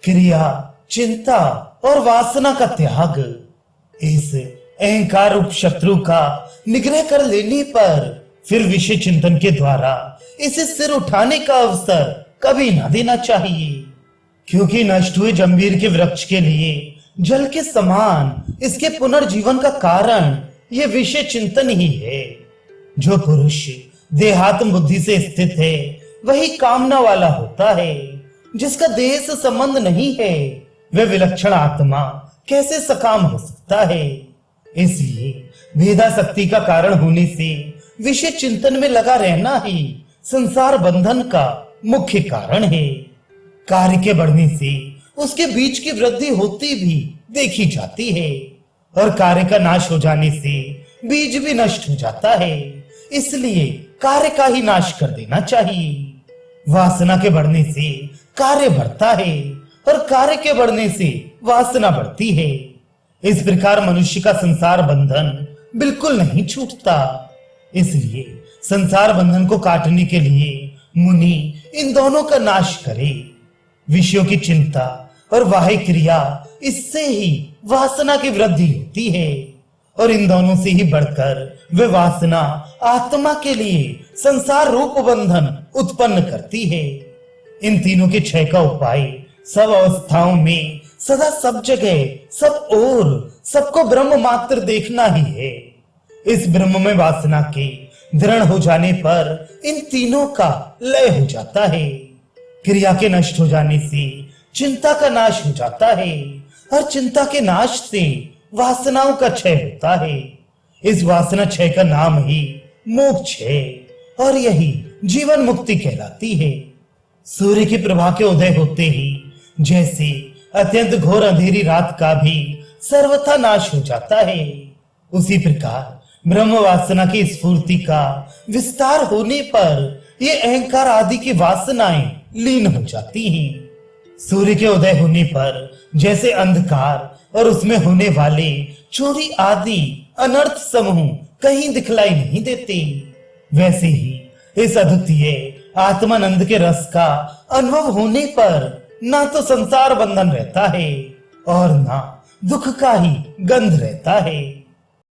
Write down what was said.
क्रिया, चिंता और वासना का त्याग, इस अहंकार रूप शत्रु का निग्रह कर लेने पर फिर विषय चिंतन के द्वारा इसे सिर उठाने का अवसर कभी ना देना चाहिए, क्योंकि नष्ट हुए जंबीर के वृक्ष के लिए जल के समान इसके पुनर्जीवन का कारण यह विषय चिंतन ही है। जो पुरुष देहात्म बुद्धि से स्थित है वही कामना वाला होता है। जिसका देह से संबंध नहीं है वह विलक्षण आत्मा कैसे सकाम हो सकता है। इसलिए भेदाशक्ति का कारण होने से विषय चिंतन में लगा रहना ही संसार बंधन का मुख्य कारण है। कार्य के बढ़ने से उसके बीच की वृद्धि होती भी देखी जाती है और कार्य का नाश हो जाने से बीज भी नष्ट हो जाता है। इसलिए कार्य का ही नाश कर देना चाहिए। वासना के बढ़ने से कार्य बढ़ता है और कार्य के बढ़ने से वासना बढ़ती है। इस प्रकार मनुष्य का संसार बंधन बिल्कुल नहीं छूटता। इसलिए संसार बंधन को काटने के लिए मुनि इन दोनों का नाश करे। विषयों की चिंता और बाह्य क्रिया, इससे ही वासना की वृद्धि होती है और इन दोनों से ही बढ़कर वे वासना आत्मा के लिए संसार रूप बंधन उत्पन्न करती है। इन तीनों के क्षय का उपाय सब अवस्थाओं में, सदा सब जगह, सब ओर सबको ब्रह्म मात्र देखना ही है। इस ब्रह्म में वासना के दृढ़ हो जाने पर इन तीनों का लय हो जाता है। क्रिया के नष्ट हो जाने से चिंता का नाश हो जाता है और चिंता के नाश से वासनाओं का क्षय होता है। इस वासना क्षय का नाम ही मोक्ष है और यही जीवन मुक्ति कहलाती है। सूर्य की प्रभा के उदय होते ही जैसे अत्यंत घोर अंधेरी रात का भी सर्वथा नाश हो जाता है, उसी प्रकार ब्रह्म वासना की स्फूर्ति का विस्तार होने पर ये अहंकार आदि की वासनाएं लीन हो जाती हैं। सूर्य के उदय होने पर जैसे अंधकार और उसमें होने वाले चोरी आदि अनर्थ समूह कहीं दिखलाई नहीं देते, वैसे ही इस अद्वितीय आत्मानंद के रस का अनुभव होने पर ना तो संसार बंधन रहता है और ना दुख का ही गंध रहता है।